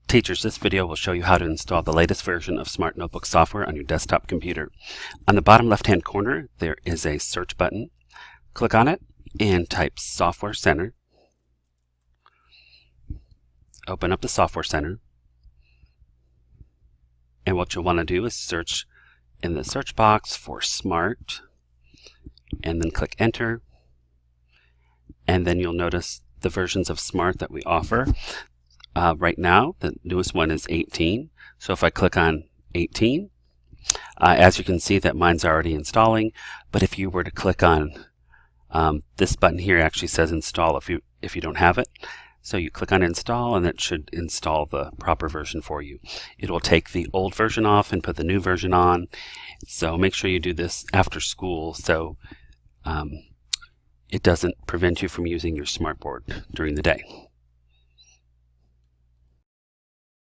Teachers, this video will show you how to install the latest version of Smart Notebook software on your desktop computer. On the bottom left-hand corner, there is a search button. Click on it and type Software Center. Open up the Software Center. And what you'll want to do is search in the search box for Smart, and then click Enter. And then you'll notice the versions of Smart that we offer. Right now, the newest one is 18. So if I click on 18, as you can see that mine's already installing. But if you were to click on this button here, it actually says install if you don't have it. So you click on install and it should install the proper version for you. It will take the old version off and put the new version on. So make sure you do this after school so it doesn't prevent you from using your smartboard during the day.